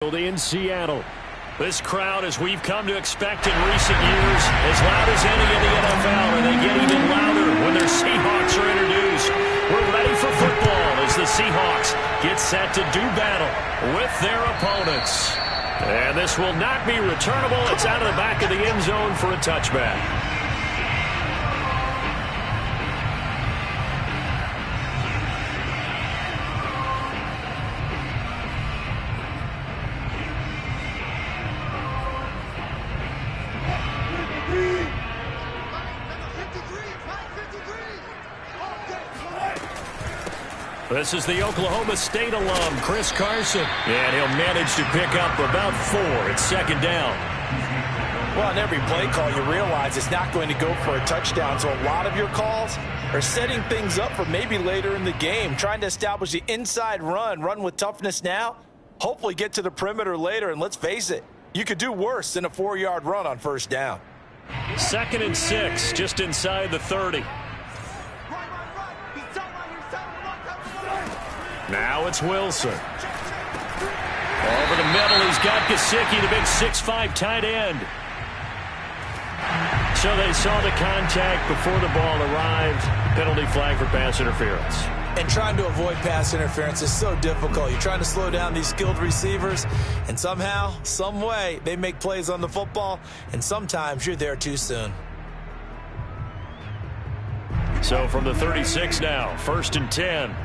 In Seattle. This crowd, as we've come to expect in recent years, as loud as any in the NFL, and they get even louder when their Seahawks are introduced. We're ready for football as the Seahawks get set to do battle with their opponents. And this will not be returnable. It's out of the back of the end zone for a touchback. This is the Oklahoma State alum, Chris Carson. And he'll manage to pick up about 4. It's second down. Well, on every play call, you realize it's not going to go for a touchdown. So a lot of your calls are setting things up for maybe later in the game, trying to establish the inside run with toughness now, hopefully get to the perimeter later. And let's face it, you could do worse than a 4-yard run on first down. 2nd and 6, just inside the 30. Now it's Wilson. Over the middle, he's got Gesicki, the big 6'5" tight end. So they saw the contact before the ball arrived. Penalty flag for pass interference. And trying to avoid pass interference is so difficult. You're trying to slow down these skilled receivers, and somehow, some way, they make plays on the football, and sometimes you're there too soon. So from the 36 now, 1st and 10.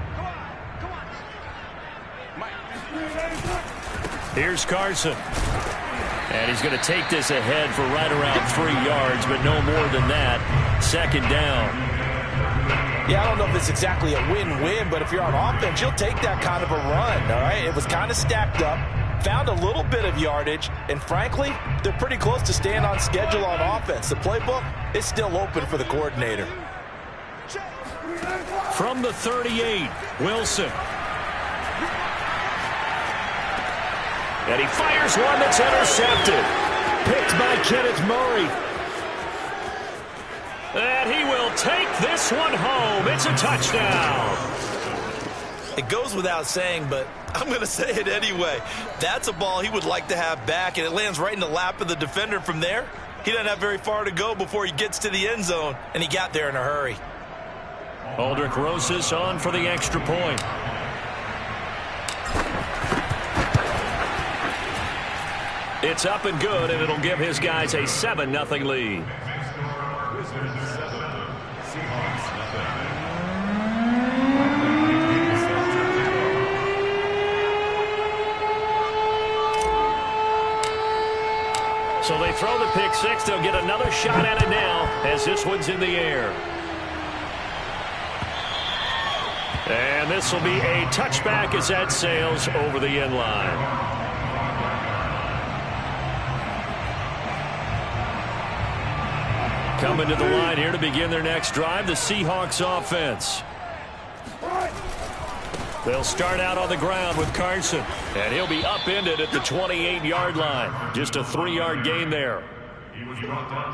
Here's Carson. And he's going to take this ahead for right around 3 yards, but no more than that. 2nd down. Yeah, I don't know if it's exactly a win-win, but if you're on offense, you'll take that kind of a run, all right? It was kind of stacked up, found a little bit of yardage, and frankly, they're pretty close to staying on schedule on offense. The playbook is still open for the coordinator. From the 38, Wilson. And he fires one that's intercepted. Picked by Kenneth Murray. And he will take this one home. It's a touchdown. It goes without saying, but I'm going to say it anyway. That's a ball he would like to have back, and it lands right in the lap of the defender from there. He doesn't have very far to go before he gets to the end zone, and he got there in a hurry. Aldrich Rosas on for the extra point. It's up and good, and it'll give his guys a 7-0 lead. So they throw the pick six. They'll get another shot at it now as this one's in the air. And this will be a touchback as that sails over the end line. Coming to the line here to begin their next drive, the Seahawks offense. They'll start out on the ground with Carson, and he'll be upended at the 28-yard line. Just a 3-yard gain there.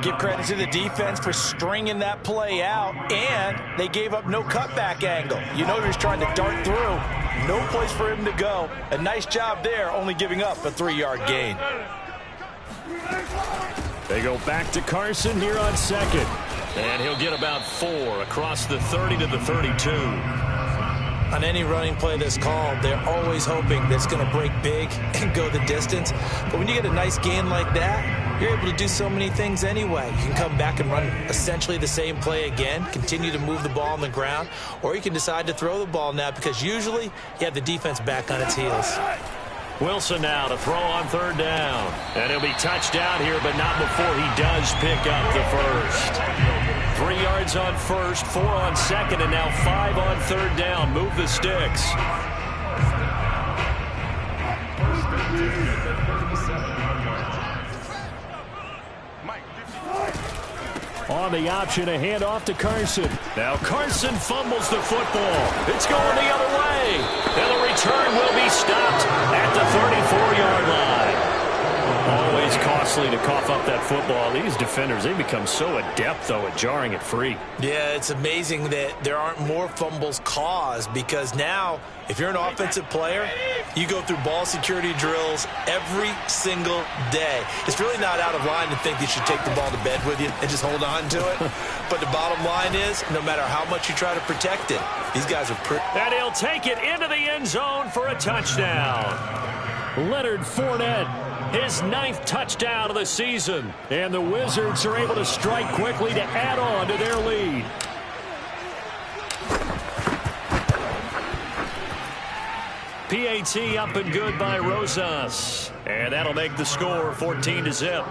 Give credit to the defense for stringing that play out, and they gave up no cutback angle. You know he was trying to dart through. No place for him to go. A nice job there, only giving up a 3-yard gain. They go back to Carson here on 2nd. And he'll get about 4 across the 30 to the 32. On any running play that's called, they're always hoping that it's going to break big and go the distance. But when you get a nice gain like that, you're able to do so many things anyway. You can come back and run essentially the same play again, continue to move the ball on the ground, or you can decide to throw the ball now because usually you have the defense back on its heels. Wilson now to throw on 3rd down. And he'll be touched down here, but not before he does pick up the first. 3 yards on 1st, 4 on 2nd, and now 5 on 3rd down. Move the sticks. On the option, a handoff to Carson. Now Carson fumbles the football. It's going the other way. And the return will be stopped at the 34-yard line. Always costs nicely to cough up that football. These defenders, they become so adept, though, at jarring it free. Yeah, it's amazing that there aren't more fumbles caused, because now, if you're an offensive player, you go through ball security drills every single day. It's really not out of line to think you should take the ball to bed with you and just hold on to it. But the bottom line is, no matter how much you try to protect it, these guys are pretty. And he'll take it into the end zone for a touchdown. Leonard Fournette, his 9th touchdown of the season. And the Wizards are able to strike quickly to add on to their lead. PAT up and good by Rosas. And that'll make the score 14-0.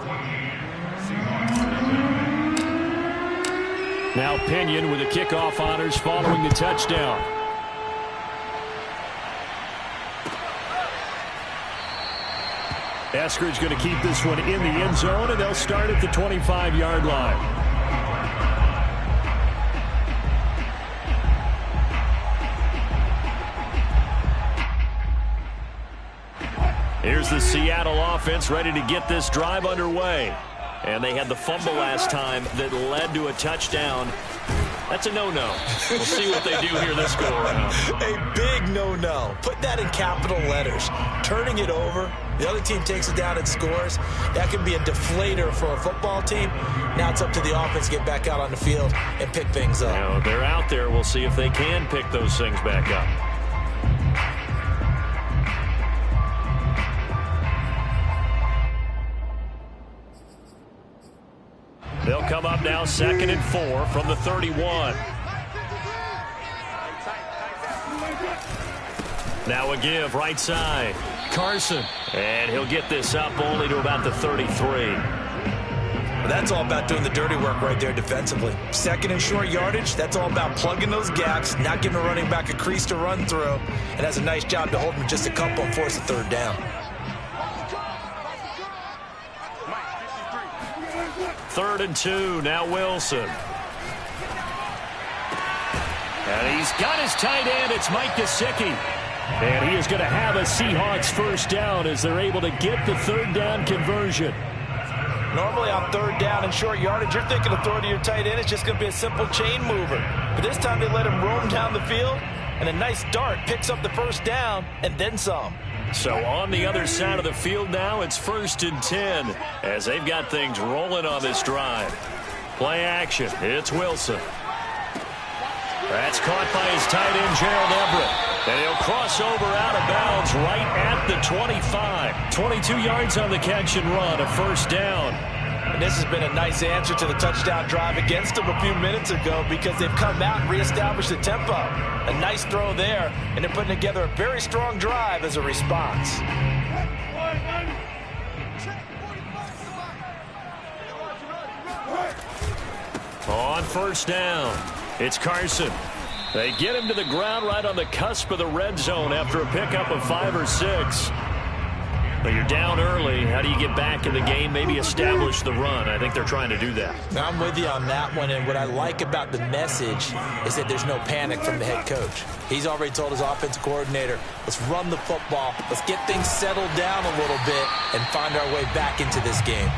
Now Pinion with the kickoff honors following the touchdown. Eskridge going to keep this one in the end zone, and they'll start at the 25-yard line. Here's the Seattle offense ready to get this drive underway. And they had the fumble last time that led to a touchdown. That's a no-no. We'll see what they do here this go-around. A big no-no. Put that in capital letters. Turning it over, the other team takes it down and scores. That can be a deflator for a football team. Now it's up to the offense to get back out on the field and pick things up. Now, they're out there. We'll see if they can pick those things back up. They'll come up now 2nd and 4 from the 31. Now a give right side. Carson. And he'll get this up only to about the 33. That's all about doing the dirty work right there defensively. 2nd and short yardage, that's all about plugging those gaps, not giving a running back a crease to run through, and has a nice job to hold him just a couple and force a 3rd down. 3rd and 2, now Wilson. And he's got his tight end. It's Mike Gesicki. And he is going to have a Seahawks 1st down as they're able to get the 3rd down conversion. Normally on 3rd down and short yardage, you're thinking of throwing to your tight end. It's just going to be a simple chain mover. But this time they let him roam down the field, and a nice dart picks up the 1st down and then some. So on the other side of the field now, it's 1st and 10 as they've got things rolling on this drive. Play action. It's Wilson. That's caught by his tight end, Gerald Everett. And he'll cross over out of bounds right at the 25. 22 yards on the catch and run, a 1st down. And this has been a nice answer to the touchdown drive against them a few minutes ago, because they've come out and reestablished the tempo. A nice throw there, and they're putting together a very strong drive as a response. On 1st down, it's Carson. They get him to the ground right on the cusp of the red zone after a pickup of 5 or 6. But you're down early. How do you get back in the game? Maybe establish the run. I think they're trying to do that. Now, I'm with you on that one, and what I like about the message is that there's no panic from the head coach. He's already told his offensive coordinator, let's run the football, let's get things settled down a little bit and find our way back into this game.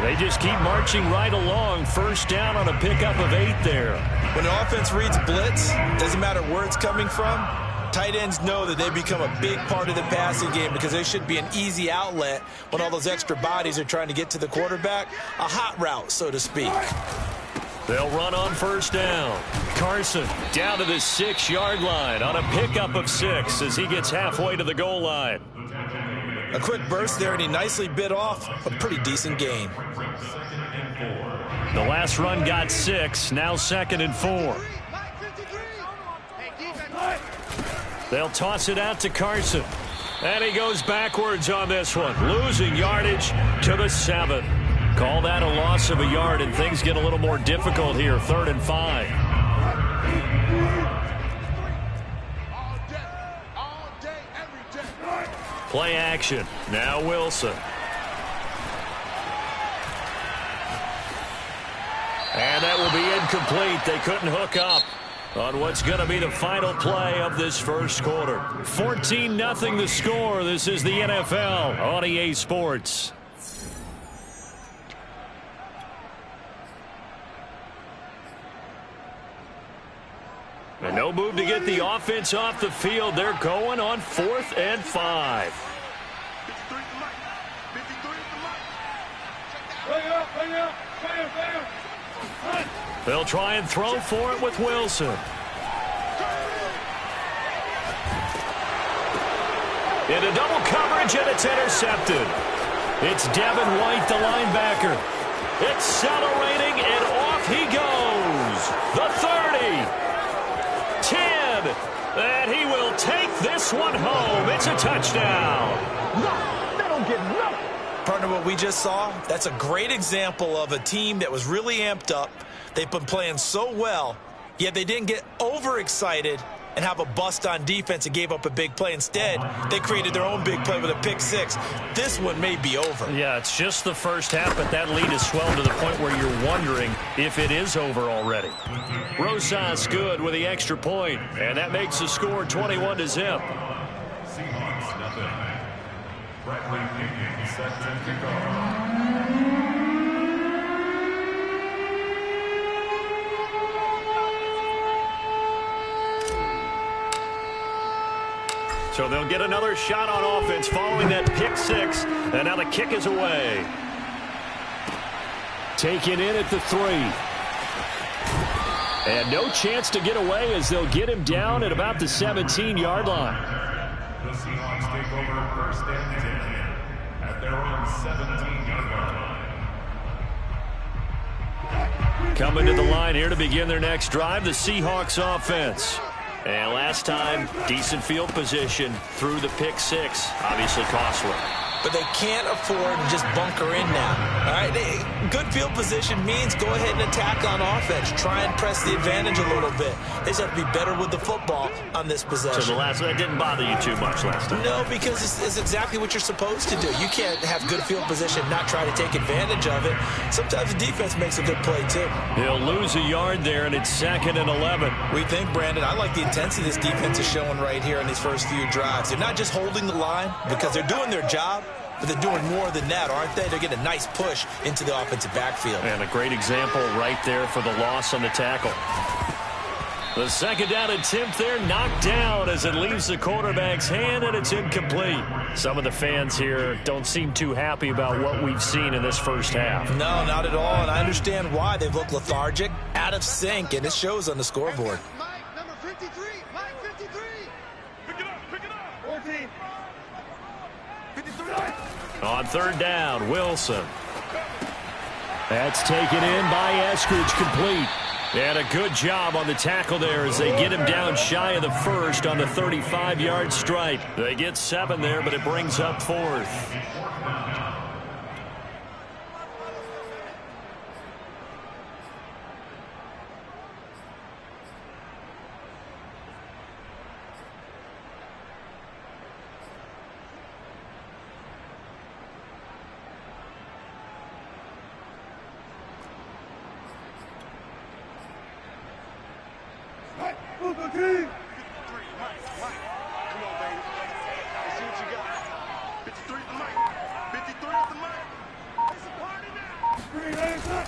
They just keep marching right along. 1st down on a pickup of 8 there. When the offense reads blitz, doesn't matter where it's coming from, tight ends know that they become a big part of the passing game, because they should be an easy outlet when all those extra bodies are trying to get to the quarterback. A hot route, so to speak. They'll run on 1st down. Carson down to the 6-yard line on a pickup of 6 as he gets halfway to the goal line. A quick burst there, and he nicely bit off a pretty decent gain. The last run got 6, now 2nd and 4. They'll toss it out to Carson. And he goes backwards on this one, losing yardage to the 7. Call that a loss of a yard, and things get a little more difficult here, 3rd and 5. Play action. Now Wilson. And that will be incomplete. They couldn't hook up on what's going to be the final play of this 1st quarter. 14-0 the score. This is the NFL on EA Sports. And no move to get the offense off the field. They're going on 4th and 5. They'll try and throw for it with Wilson. Into double coverage, and it's intercepted. It's Devin White, the linebacker. Accelerating, and off he goes. The 30. 10, and he will take this one home. It's a touchdown. No, they don't get nothing. Partner, what we just saw, that's a great example of a team that was really amped up. They've been playing so well, yet they didn't get overexcited and have a bust on defense and gave up a big play. Instead, they created their own big play with a pick six. This one may be over. Yeah, it's just the first half, but that lead has swelled to the point where you're wondering if it is over already. Rosas good with the extra point, and that makes the score 21-0. Seahawks nothing. Bradley Pinion set to kick off. So they'll get another shot on offense following that pick six, and now the kick is away. Taken in at the 3. And no chance to get away as they'll get him down at about the 17-yard line. The Seahawks take over 1st and 10 at their own 17-yard line. Coming to the line here to begin their next drive, the Seahawks offense. And last time, decent field position through the pick six. Obviously costly. But they can't afford to just bunker in now. All right, good field position means go ahead and attack on offense. Try and press the advantage a little bit. They just have to be better with the football on this possession. So that didn't bother you too much last time? No, because it's exactly what you're supposed to do. You can't have good field position, not try to take advantage of it. Sometimes the defense makes a good play, too. He'll lose a yard there, and it's 2nd and 11. We think, Brandon, I like the intensity this defense is showing right here in these first few drives. They're not just holding the line because they're doing their job, but they're doing more than that, aren't they? They're getting a nice push into the offensive backfield. And a great example right there for the loss on the tackle. The 2nd down attempt there knocked down as it leaves the quarterback's hand, and it's incomplete. Some of the fans here don't seem too happy about what we've seen in this first half. No, not at all, and I understand why. They've looked lethargic, out of sync, and it shows on the scoreboard. Mike, number 53. Mike, 53. Pick it up. 14. 53. On 3rd down, Wilson. That's taken in by Eskridge, complete. And a good job on the tackle there as they get him down shy of the 1st on the 35-yard stripe. They get 7 there, but it brings up 4th.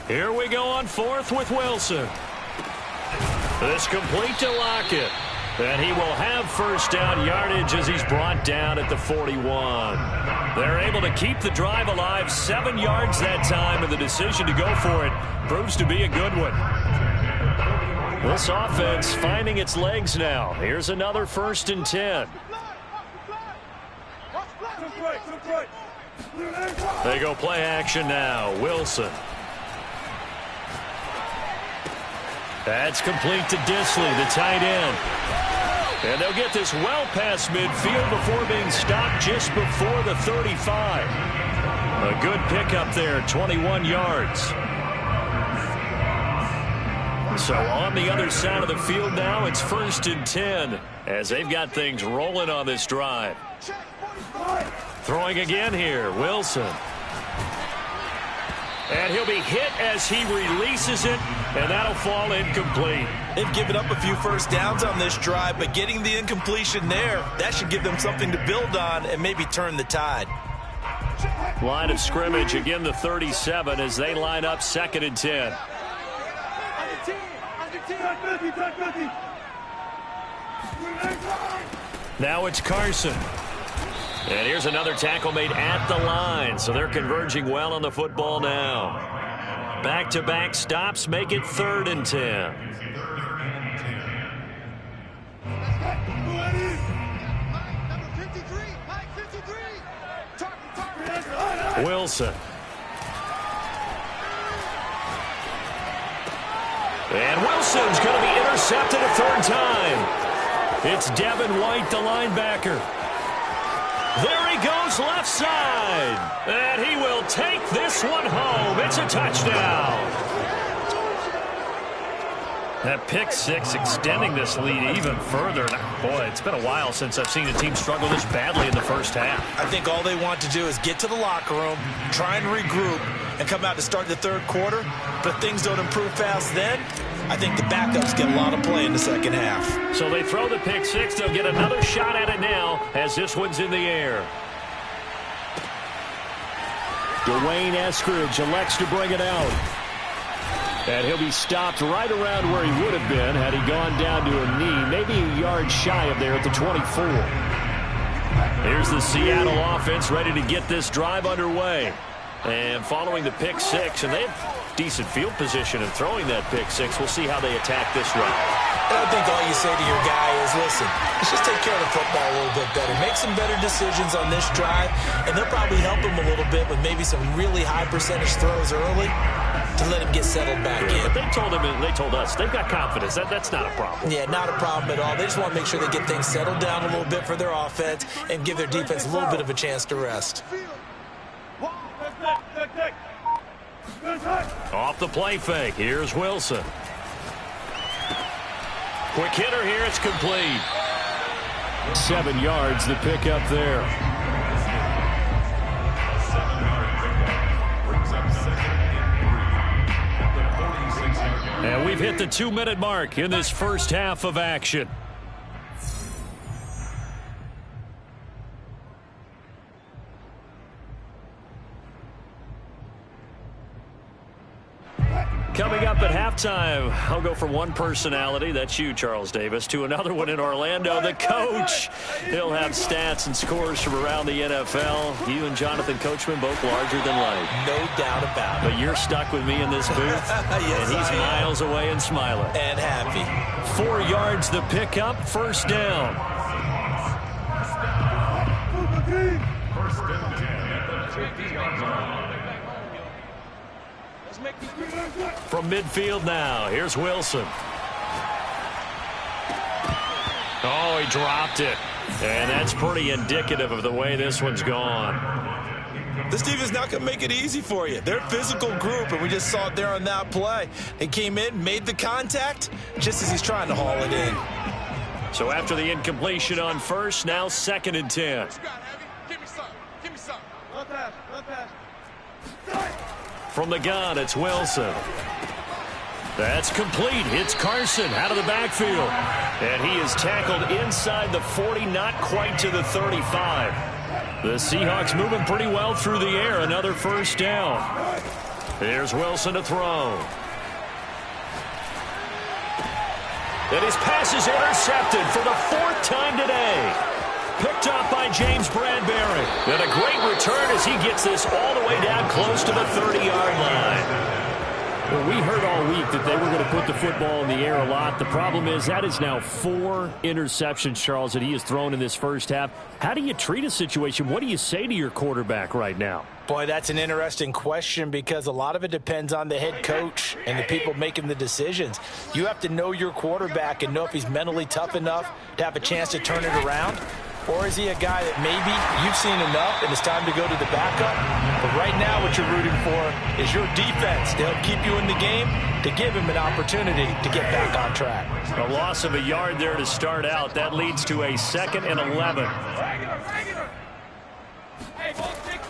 Here we go on 4th with Wilson. This complete to Lockett. And he will have 1st down yardage as he's brought down at the 41. They're able to keep the drive alive, 7 yards that time, and the decision to go for it proves to be a good one. This offense finding its legs now. Here's another 1st and 10. They go play action now. Wilson. That's complete to Disley, the tight end. And they'll get this well past midfield before being stopped just before the 35. A good pickup there, 21 yards. So on the other side of the field now, it's 1st and 10 as they've got things rolling on this drive. Throwing again here, Wilson. And he'll be hit as he releases it, and that'll fall incomplete. They've given up a few 1st downs on this drive, but getting the incompletion there, that should give them something to build on and maybe turn the tide. Line of scrimmage, again the 37 as they line up 2nd and 10. Now it's Carson. And here's another tackle made at the line, so they're converging well on the football now. Back-to-back stops make it 3rd and 10. Wilson. And Wilson's going to be intercepted a 3rd time. It's Devin White, the linebacker. There he goes left side. And he will take this one home. It's a touchdown. That pick six extending this lead even further. Boy, it's been a while since I've seen a team struggle this badly in the first half. I think all they want to do is get to the locker room, try and regroup, and come out to start the 3rd quarter. But if things don't improve fast then, I think the backups get a lot of play in the second half. So they throw the pick six. They'll get another shot at it now as this one's in the air. Dwayne Eskridge elects to bring it out. And he'll be stopped right around where he would have been had he gone down to a knee, maybe a yard shy of there at the 24. Here's the Seattle offense ready to get this drive underway. And following the pick six, and they have decent field position in throwing that pick six. We'll see how they attack this route. I think all you say to your guy is, listen, let's just take care of the football a little bit better. Make some better decisions on this drive, and they'll probably help him a little bit with maybe some really high percentage throws early to let him get settled back in. But they told him, and they told us, they've got confidence. That's not a problem. Yeah, not a problem at all. They just want to make sure they get things settled down a little bit for their offense and give their defense a little bit of a chance to rest. Off the play fake. Here's Wilson. Quick hitter here. It's complete. 7 yards, the pickup there. And we've hit the 2-minute mark in this first half of action. Coming up at halftime, I'll go from one personality, that's you, Charles Davis, to another one in Orlando, the coach. He'll have stats and scores from around the NFL. You and Jonathan Coachman, both larger than life. No doubt about it. But you're stuck with me in this booth, yes, and he's miles away and smiling. And happy. 4 yards the pickup, 1st down. First and 10 at the 50-yard line. From midfield now, here's Wilson. Oh, he dropped it. And that's pretty indicative of the way this one's gone. This team is not going to make it easy for you. They're a physical group, and we just saw it there on that play. They came in, made the contact, just as he's trying to haul it in. So after the incompletion on first, now 2nd and 10. Give me some. Left pass. From the gun, it's Wilson. That's complete. It's Carson out of the backfield. And he is tackled inside the 40, not quite to the 35. The Seahawks moving pretty well through the air. Another 1st down. Here's Wilson to throw. And his pass is intercepted for the 4th time today. Picked up by James Bradbury. And a great return as he gets this all the way down close to the 30-yard line. Well, we heard all week that they were going to put the football in the air a lot. The problem is that is now 4 interceptions, Charles, that he has thrown in this first half. How do you treat a situation? What do you say to your quarterback right now? Boy, that's an interesting question because a lot of it depends on the head coach and the people making the decisions. You have to know your quarterback and know if he's mentally tough enough to have a chance to turn it around. Or is he a guy that maybe you've seen enough and it's time to go to the backup? But right now what you're rooting for is your defense to help keep you in the game, to give him an opportunity to get back on track. A loss of a yard there to start out. That leads to a 2nd and 11.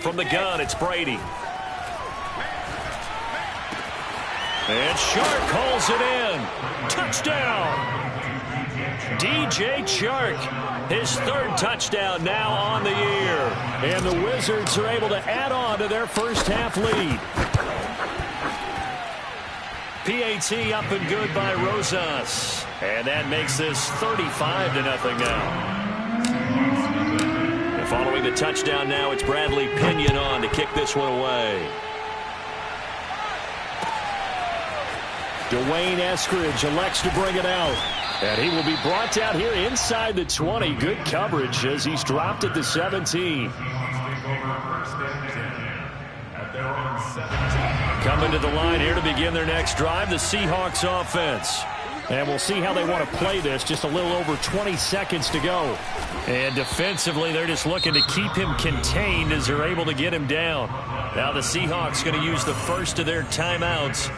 From the gun, it's Brady. And Chark calls it in. Touchdown. DJ Chark, his 3rd touchdown now on the year. And the Wizards are able to add on to their first half lead. PAT up and good by Rosas. And that makes this 35-0 now. And following the touchdown now, it's Bradley Pinion on to kick this one away. Dwayne Eskridge elects to bring it out. And he will be brought down here inside the 20. Good coverage as he's dropped at the 17. Coming to the line here to begin their next drive, the Seahawks offense. And we'll see how they want to play this. Just a little over 20 seconds to go. And defensively, they're just looking to keep him contained as they're able to get him down. Now the Seahawks going to use the first of their timeouts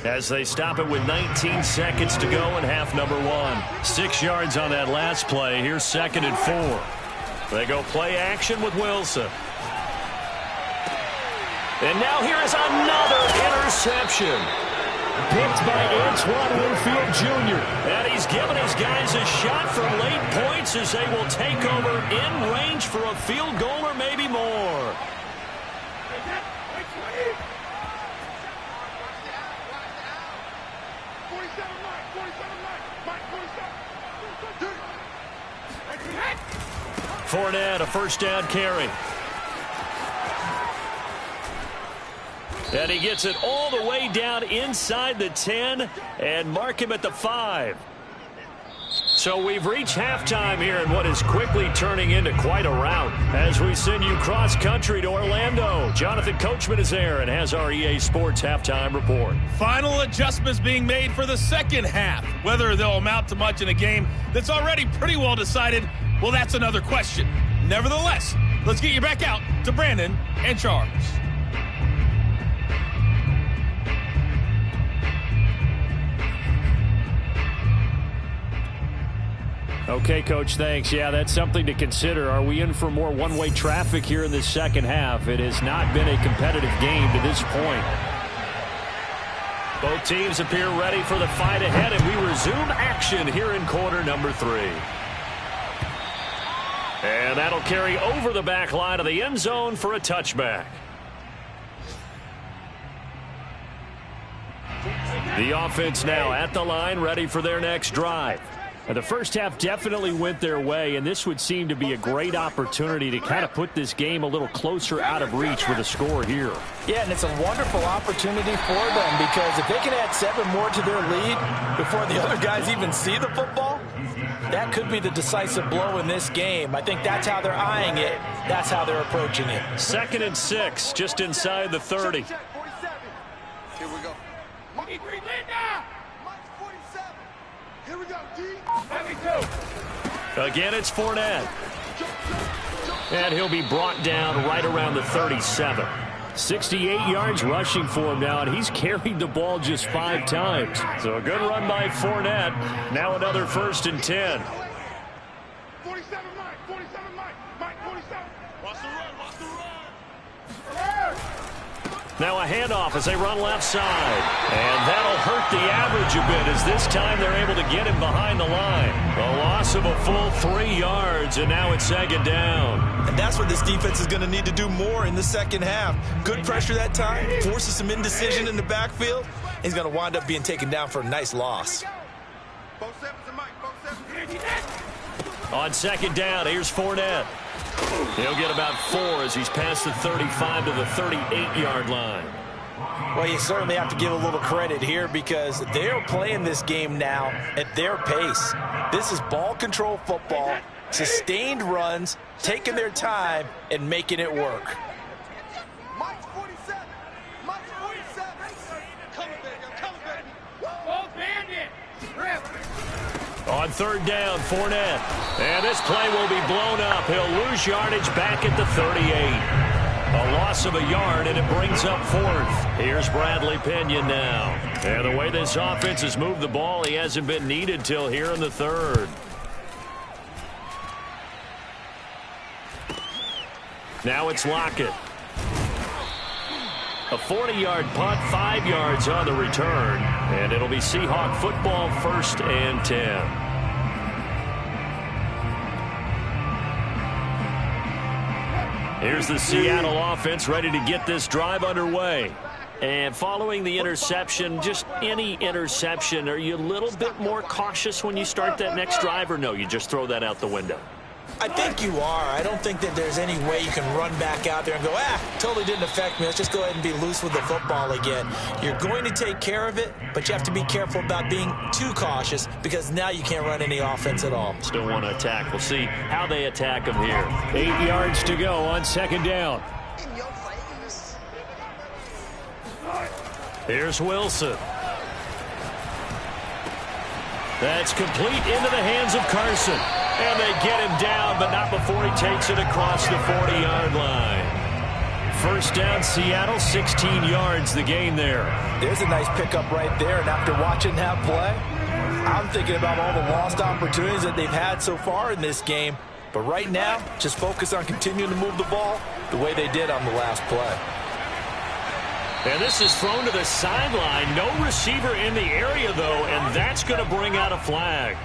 as they stop it with 19 seconds to go in half number 1. 6 yards on that last play. Here's 2nd and 4. They go play action with Wilson. And now here is another interception. Picked by Antoine Winfield Jr. And he's given his guys a shot for late points as they will take over in range for a field goal or maybe more. Fournette, a first down carry. And he gets it all the way down inside the 10 and mark him at the 5. So we've reached halftime here in what is quickly turning into quite a rout as we send you cross-country to Orlando. Jonathan Coachman is there and has our EA Sports halftime report. Final adjustments being made for the second half. Whether they'll amount to much in a game that's already pretty well decided, well, that's another question. Nevertheless, let's get you back out to Brandon and Charles. Okay, Coach, thanks. Yeah, that's something to consider. Are we in for more one-way traffic here in this second half? It has not been a competitive game to this point. Both teams appear ready for the fight ahead, and we resume action here in quarter number 3. And that'll carry over the back line of the end zone for a touchback. The offense now at the line, ready for their next drive. And the first half definitely went their way, and this would seem to be a great opportunity to kind of put this game a little closer out of reach with a score here. Yeah, and it's a wonderful opportunity for them because if they can add 7 more to their lead before the other guys even see the football, that could be the decisive blow in this game. I think that's how they're eyeing it. That's how they're approaching it. 2nd and 6, just inside the 30. Here we go. Here we go, D. Again, it's Fournette. And he'll be brought down right around the 37. 68 yards rushing for him now, and he's carried the ball just 5 times. So a good run by Fournette. Now another 1st and 10. 47, Mike. 47, Mike. 47. Watch the run. Now a handoff as they run left side. And that'll hurt the average a bit as this time they're able to get him behind the line. A loss of a full 3 yards, and now it's 2nd down. And that's what this defense is going to need to do more in the second half. Good pressure that time, forces some indecision in the backfield. He's going to wind up being taken down for a nice loss. Both sevens and Mike. Both sevens. On 2nd down, here's Fournette. He'll get about 4 as he's past the 35 to the 38-yard line. Well, you certainly have to give a little credit here because they're playing this game now at their pace. This is ball control football, sustained runs, taking their time, and making it work. Mike's 47. Mike's 47. Coming, baby. I'm coming, baby. Both bandit. Rip. On 3rd down, Fournette. And this play will be blown up. He'll lose yardage back at the 38. A loss of a yard, and it brings up 4th. Here's Bradley Pinion now. And the way this offense has moved the ball, he hasn't been needed till here in the 3rd. Now it's Lockett. A 40-yard punt, 5 yards on the return. And it'll be Seahawk football, 1st and 10. Here's the Seattle offense ready to get this drive underway. And following the interception, just any interception, are you a little bit more cautious when you start that next drive, or no, you just throw that out the window? I think you are. I don't think that there's any way you can run back out there and go, totally didn't affect me. Let's just go ahead and be loose with the football again. You're going to take care of it, but you have to be careful about being too cautious because now you can't run any offense at all. Still want to attack. We'll see how they attack them here. 8 yards to go on second down. Here's Wilson. That's complete into the hands of Carson. And they get him down, but not before he takes it across the 40-yard line. First down, Seattle, 16 yards, the gain there. There's a nice pickup right there, and after watching that play, I'm thinking about all the lost opportunities that they've had so far in this game. But right now, just focus on continuing to move the ball the way they did on the last play. And this is thrown to the sideline. No receiver in the area, though, and that's going to bring out a flag.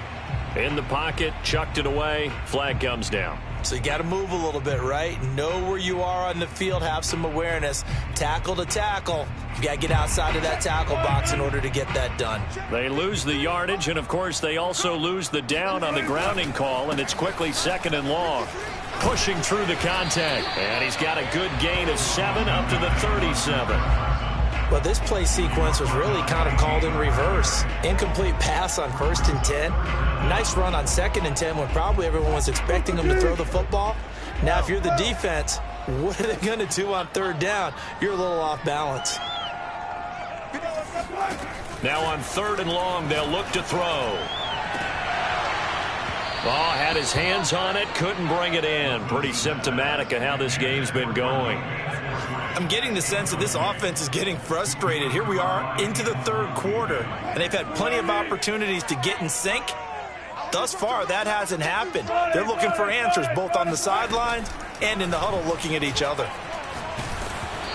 In the pocket, chucked it away, flag comes down. So you got to move a little bit, right? Know where you are on the field, have some awareness. Tackle to tackle. You got to get outside of that tackle box in order to get that done. They lose the yardage, and of course they also lose the down on the grounding call, and it's quickly 2nd and long. Pushing through the contact, and he's got a good gain of 7 up to the 37. Well, this play sequence was really kind of called in reverse. Incomplete pass on 1st and 10. Nice run on 2nd and 10 when probably everyone was expecting him to throw the football. Now, if you're the defense, what are they going to do on 3rd down? You're a little off balance. Now on 3rd and long, they'll look to throw. Oh, had his hands on it, couldn't bring it in. Pretty symptomatic of how this game's been going. I'm getting the sense that this offense is getting frustrated. Here we are into the 3rd quarter, and they've had plenty of opportunities to get in sync. Thus far, that hasn't happened. They're looking for answers both on the sidelines and in the huddle looking at each other.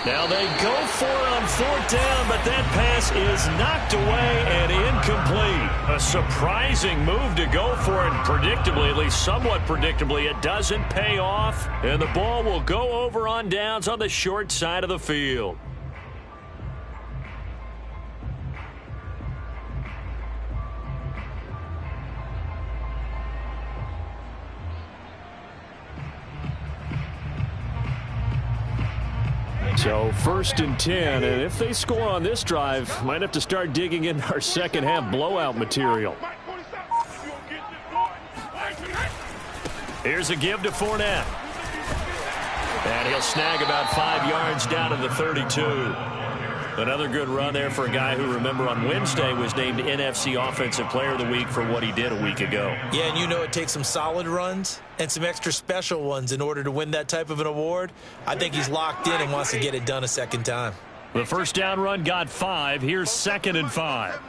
Now they go for it on 4th down, but that pass is knocked away and incomplete. A surprising move to go for it, and predictably, at least somewhat predictably, it doesn't pay off, and the ball will go over on downs on the short side of the field. So 1st and 10, and if they score on this drive, might have to start digging in our second half blowout material. Here's a give to Fournette. And he'll snag about 5 yards down to the 32. Another good run there for a guy who, remember, on Wednesday was named NFC Offensive Player of the Week for what he did a week ago. Yeah, and you know it takes some solid runs and some extra special ones in order to win that type of an award. I think he's locked in and wants to get it done a second time. The 1st down run got 5. Here's 2nd and 5.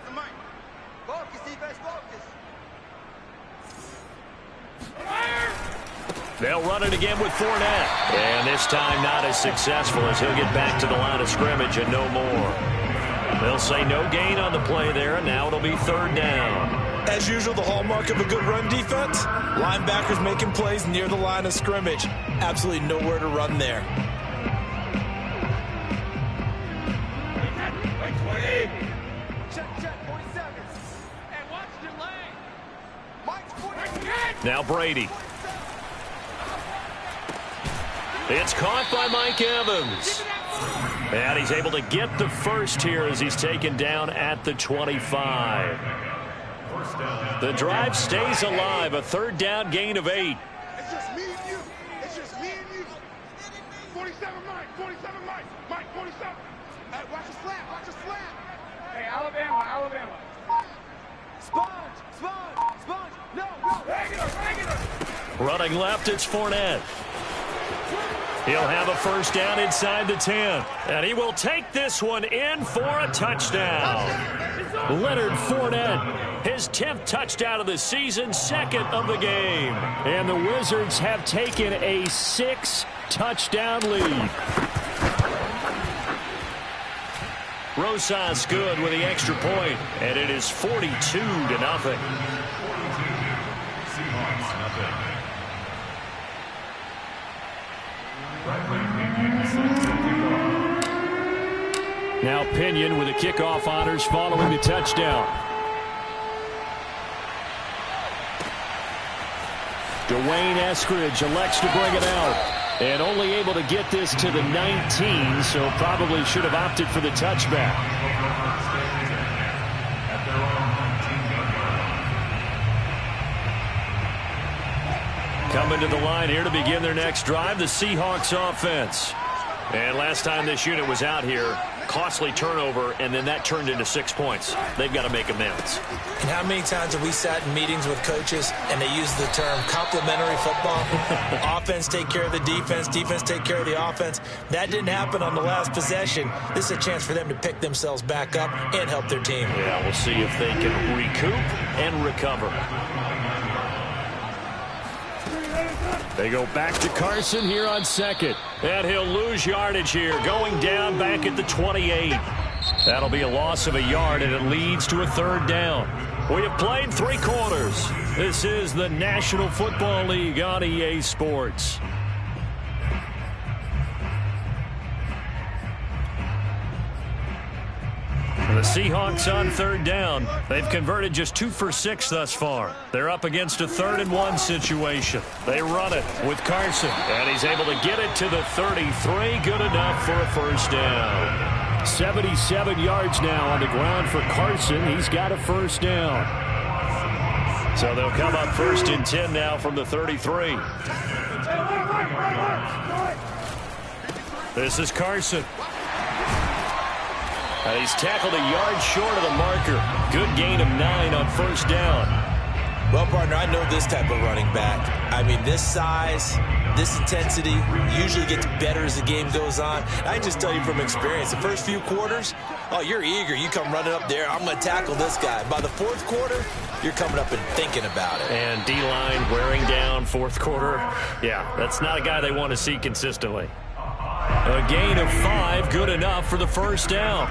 They'll run it again with Fournette. And this time not as successful as he'll get back to the line of scrimmage and no more. They'll say no gain on the play there, and now it'll be 3rd down. As usual, the hallmark of a good run defense, linebackers making plays near the line of scrimmage. Absolutely nowhere to run there. Now Brady. It's caught by Mike Evans. And he's able to get the first here as he's taken down at the 25. The drive stays alive. A 3rd down gain of 8. It's just me and you. It's just me and you. 47 Mike. 47 Mike. Mike 47. Hey, watch your slap. Watch your slap. Hey, Alabama. Sponge. No. Regular. Running left, it's Fournette. He'll have a 1st down inside the 10. And he will take this one in for a touchdown. Leonard Fournette, his 10th touchdown of the season, 2nd of the game. And the Wizards have taken a 6-touchdown lead. Rosas good with the extra point, and it is 42-0. Seahawks, nothing. Now Pinion with the kickoff honors following the touchdown. Dwayne Eskridge elects to bring it out. And only able to get this to the 19, so probably should have opted for the touchback. Coming to the line here to begin their next drive, the Seahawks offense. And last time this unit was out here, costly turnover, and then that turned into 6 points. They've got to make amends. And how many times have we sat in meetings with coaches and they use the term complementary football? Offense take care of the defense, defense take care of the offense. That didn't happen on the last possession. This is a chance for them to pick themselves back up and help their team. Yeah, we'll see if they can recoup and recover. They go back to Carson here on second. And he'll lose yardage here, going down back at the 28. That'll be a loss of a yard, and it leads to a third down. We have played 3 quarters. This is the National Football League on EA Sports. The Seahawks on third down. They've converted just 2 for 6 thus far. They're up against a 3rd-and-1 situation. They run it with Carson, and he's able to get it to the 33. Good enough for a first down. 77 yards now on the ground for Carson. He's got a first down. So they'll come up 1st and 10 now from the 33. This is Carson. And he's tackled a yard short of the marker. Good gain of 9 on first down. Well, partner, I know this type of running back. I mean, this size, this intensity usually gets better as the game goes on. I just tell you from experience, the first few quarters, oh, you're eager. You come running up there, I'm going to tackle this guy. By the 4th quarter, you're coming up and thinking about it. And D-line wearing down 4th quarter. Yeah, that's not a guy they want to see consistently. A gain of 5, good enough for the first down.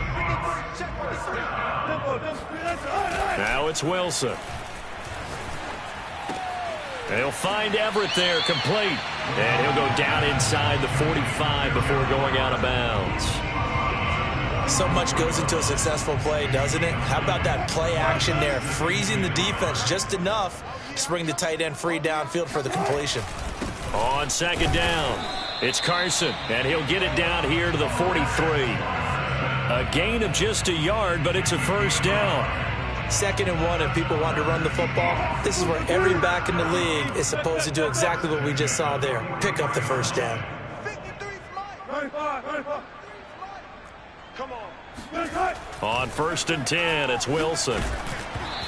Now it's Wilson. They'll find Everett there, complete. And he'll go down inside the 45 before going out of bounds. So much goes into a successful play, doesn't it? How about that play action there, freezing the defense just enough to bring the tight end free downfield for the completion. On second down, it's Carson, and he'll get it down here to the 43. A gain of just a yard, but it's a first down. 2nd and 1, if people want to run the football, this is where every back in the league is supposed to do exactly what we just saw there. Pick up the first down. Come on. On 1st and 10, it's Wilson.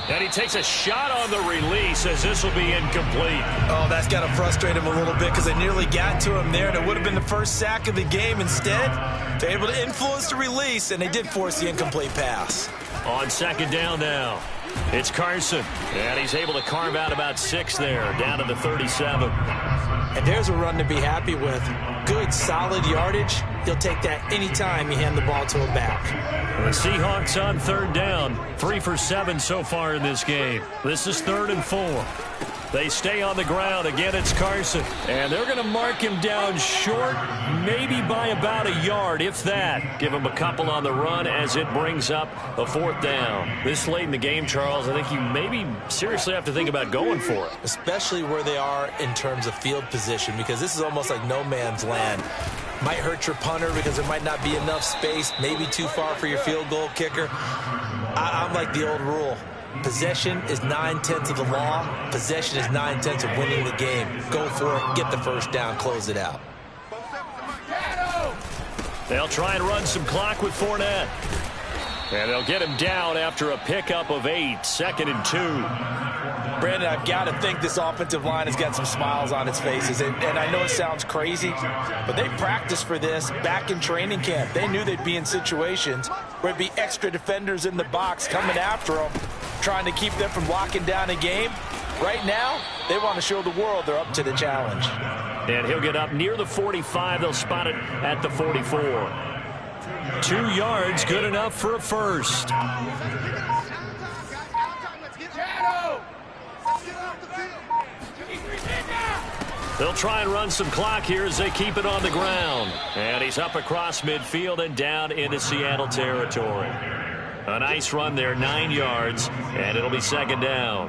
And he takes a shot on the release as this will be incomplete. Oh, that's got to frustrate him a little bit because they nearly got to him there, and it would have been the first sack of the game. Instead, they're able to influence the release, and they did force the incomplete pass. On second down now, it's Carson. And he's able to carve out about 6 there, down to the 37. And there's a run to be happy with. Good, solid yardage. He'll take that anytime you hand the ball to him back. The Seahawks on third down. 3 for 7 so far in this game. This is 3rd and 4. They stay on the ground. Again, it's Carson. And they're going to mark him down short, maybe by about a yard, if that. Give him a couple on the run as it brings up a 4th down. This late in the game, Charles, I think you maybe seriously have to think about going for it. Especially where they are in terms of field position, because this is almost like no man's land. Might hurt your punter because there might not be enough space, maybe too far for your field goal kicker. I'm like the old rule. Possession is 9/10 of the law. Possession is 9/10 of winning the game. Go for it. Get the first down. Close it out. They'll try and run some clock with Fournette. And they'll get him down after a pickup of 8. 2nd and 2. Brandon, I've got to think this offensive line has got some smiles on its faces. And I know it sounds crazy, but they practiced for this back in training camp. They knew they'd be in situations where it'd be extra defenders in the box coming after them, trying to keep them from locking down a game. Right now, they want to show the world they're up to the challenge. And he'll get up near the 45. They'll spot it at the 44. 2 yards, good enough for a first. They'll try and run some clock here as they keep it on the ground. And he's up across midfield and down into Seattle territory. A nice run there, 9 yards, and it'll be second down.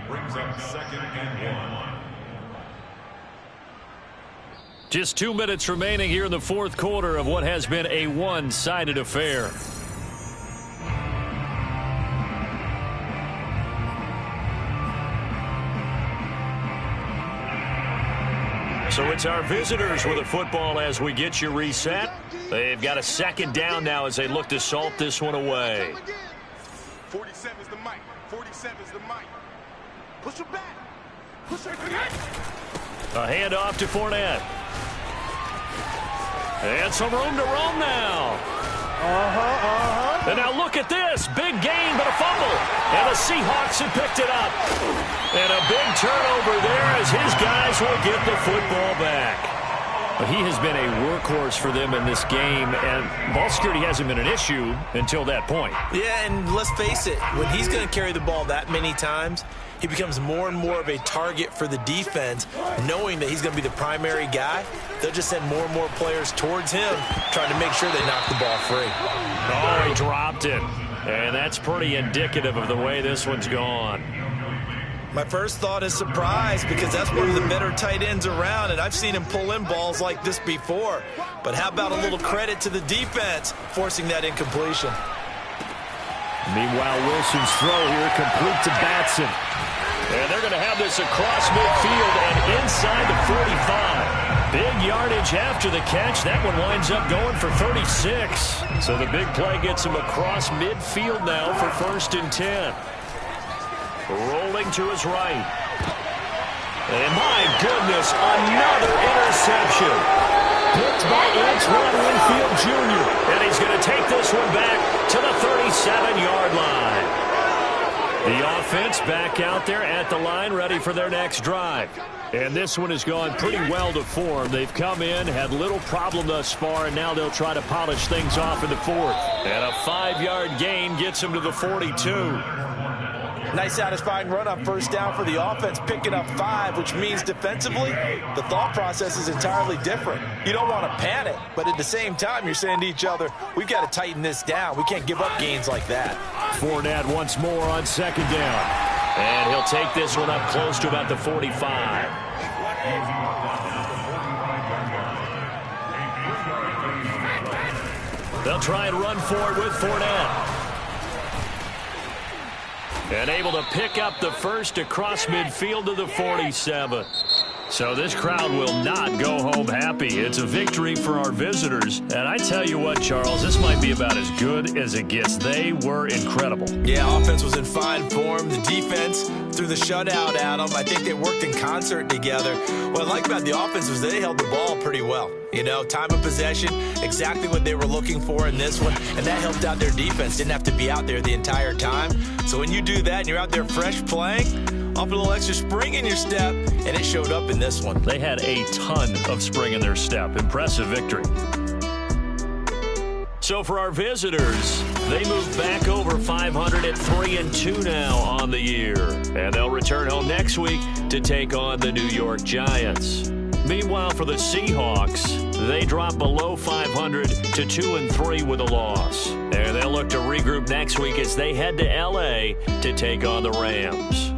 Brings up 2nd and 1. Just 2 minutes remaining here in the fourth quarter of what has been a one-sided affair. So it's our visitors with the football as we get you reset. They've got a second down now as they look to salt this one away. 47 is the mic. 47 is the mic. Push her back. Push her back. A handoff to Fournette. And some room to roam now. And now look at this. Big gain, but a fumble. And the Seahawks have picked it up. And a big turnover there as his guys will get the football back. He has been a workhorse for them in this game, and ball security hasn't been an issue until that point. Yeah, and let's face it, when he's going to carry the ball that many times, he becomes more and more of a target for the defense, knowing that he's going to be the primary guy. They'll just send more and more players towards him, trying to make sure they knock the ball free. Oh, he dropped it. And that's pretty indicative of the way this one's gone. My first thought is surprise, because that's one of the better tight ends around, and I've seen him pull in balls like this before. But how about a little credit to the defense forcing that incompletion? Meanwhile, Wilson's throw here complete to Batson. And they're going to have this across midfield and inside the 45. Big yardage after the catch. That one winds up going for 36. So the big play gets him across midfield now for 1st and 10. Rolling to his right. And my goodness, another interception. Picked by Antoine Winfield Jr. And he's going to take this one back to the 37-yard line. The offense back out there at the line, ready for their next drive. And this one has gone pretty well to form. They've come in, had little problem thus far, and now they'll try to polish things off in the fourth. And a 5-yard gain gets them to the 42. Nice satisfying run on first down for the offense, picking up 5, which means defensively, the thought process is entirely different. You don't want to panic, but at the same time, you're saying to each other, we've got to tighten this down. We can't give up gains like that. Fournette once more on second down. And he'll take this one up close to about the 45. They'll try and run for it with Fournette. And able to pick up the first across midfield to the 47. So this crowd will not go home happy. It's a victory for our visitors. And I tell you what, Charles, this might be about as good as it gets. They were incredible. Yeah, offense was in fine form. The defense threw the shutout at them. I think they worked in concert together. What I like about the offense was they held the ball pretty well. You know, time of possession, exactly what they were looking for in this one. And that helped out their defense. Didn't have to be out there the entire time. So when you do that and you're out there fresh playing, off a little extra spring in your step, and it showed up in this one. They had a ton of spring in their step. Impressive victory. So for our visitors, they move back over 500 at 3-2 now on the year. And they'll return home next week to take on the New York Giants. Meanwhile, for the Seahawks, they drop below 500 to 2-3 with a loss. And they'll look to regroup next week as they head to L.A. to take on the Rams.